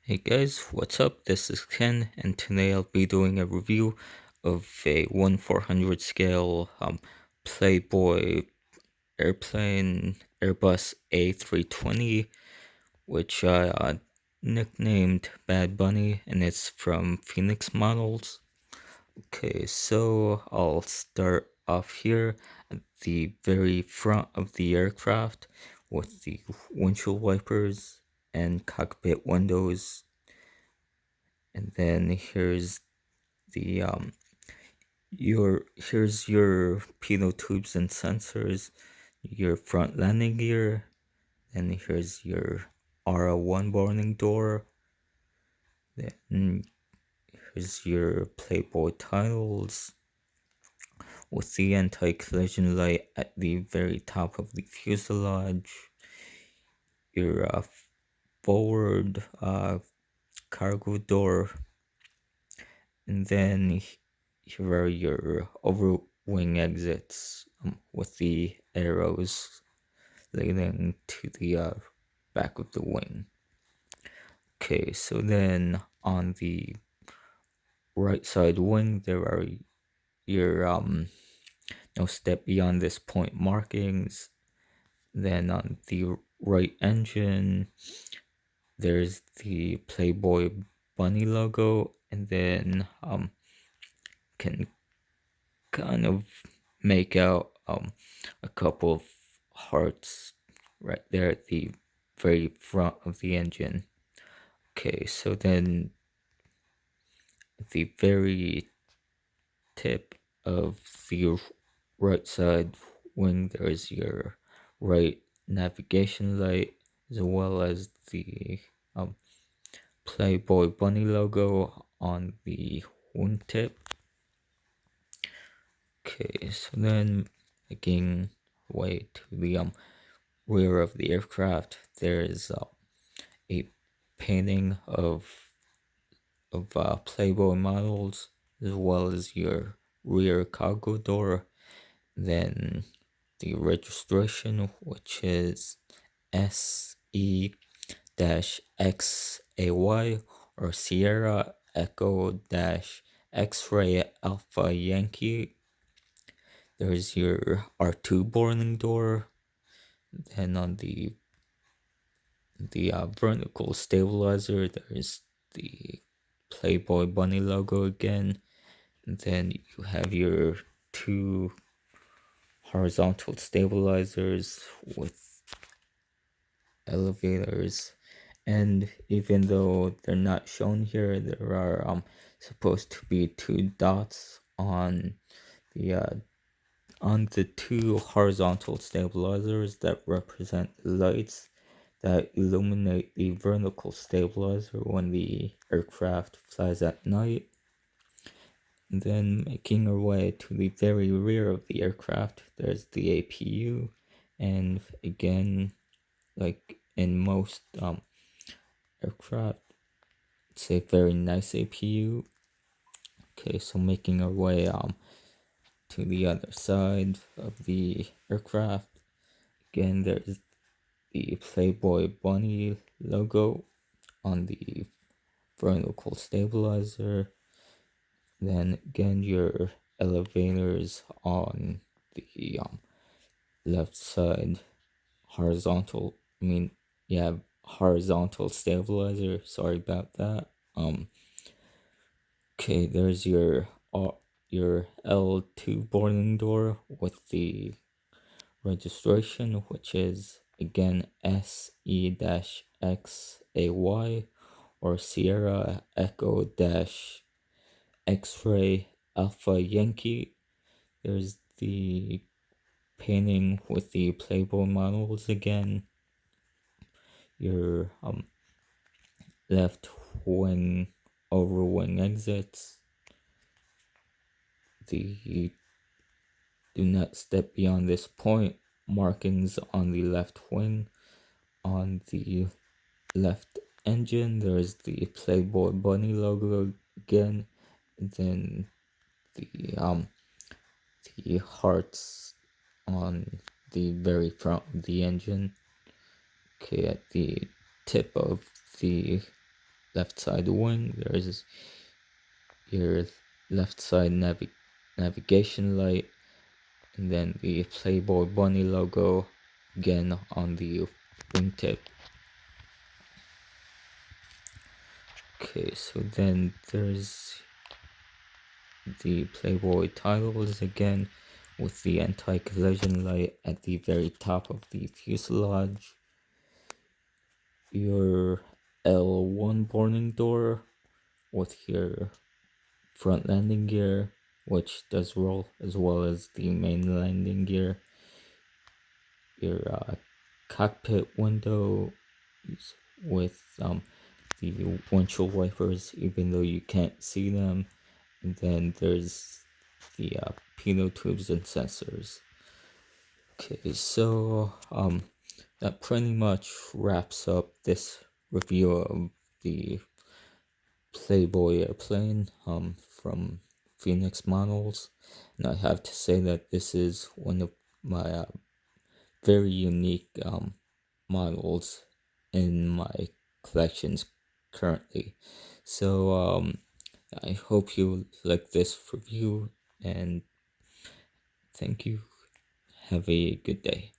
Hey guys, what's up? This is Ken, and today I'll be doing a review of a 1/400 scale Playboy airplane Airbus A320, which I nicknamed Bad Bunny, and it's from Phoenix Models. Okay, so I'll start off here at the very front of the aircraft with the windshield wipers and cockpit windows. And then here's the your pitot tubes and sensors, your front landing gear, and here's your RL1 boarding door. Then here's your Playboy titles with the anti-collision light at the very top of the fuselage. Your forward cargo door, and then here are your over wing exits with the arrows leading to the back of the wing. Okay, so then on the right side wing, there are your no step beyond this point markings. Then on the right engine, there's the Playboy bunny logo, and then can kind of make out a couple of hearts right there at the very front of the engine. Okay, so then at the very tip of the right side wing, there's your right navigation light, as well as the Playboy bunny logo on the wingtip. Okay, so then making way to the rear of the aircraft, there is a painting of Playboy models, as well as your rear cargo door. Then the registration, which is SE-XAY or Sierra Echo X-Ray Alpha Yankee. There's your R2 boarding door. Then on the vertical stabilizer, there's the Playboy bunny logo again. And then you have your two horizontal stabilizers with elevators. And even though they're not shown here, there are supposed to be two dots on the two horizontal stabilizers that represent lights that illuminate the vertical stabilizer when the aircraft flies at night. And then making our way to the very rear of the aircraft, there's the APU, and again, like in most aircraft, it's a very nice APU. Okay, so making our way to the other side of the aircraft, again there's the Playboy bunny logo on the vertical stabilizer. Then again your elevators on the left side horizontal horizontal stabilizer, sorry about that. Okay, there's your L2 boarding door with the registration, which is again SE-XAY or Sierra Echo X-Ray Alpha Yankee. There's the painting with the Playboy models again. Your left wing over wing exits. The do not step beyond this point markings on the left wing. On the left engine, there's the Playboy bunny logo again, and then the hearts on the very front of the engine. Okay, at the tip of the left side wing. There's your left side navigation light, and then the Playboy bunny logo again on the wingtip. Okay, so then there's the Playboy titles again with the anti-collision light at the very top of the fuselage. Your L1 boarding door with your front landing gear, which does roll, as well as the main landing gear. Your cockpit window with the windshield wipers, even though you can't see them. And then there's the pitot tubes and sensors. Okay, so that pretty much wraps up this review of the Playboy airplane from Phoenix Models, and I have to say that this is one of my very unique models in my collections currently. So I hope you like this review, and thank you. Have a good day.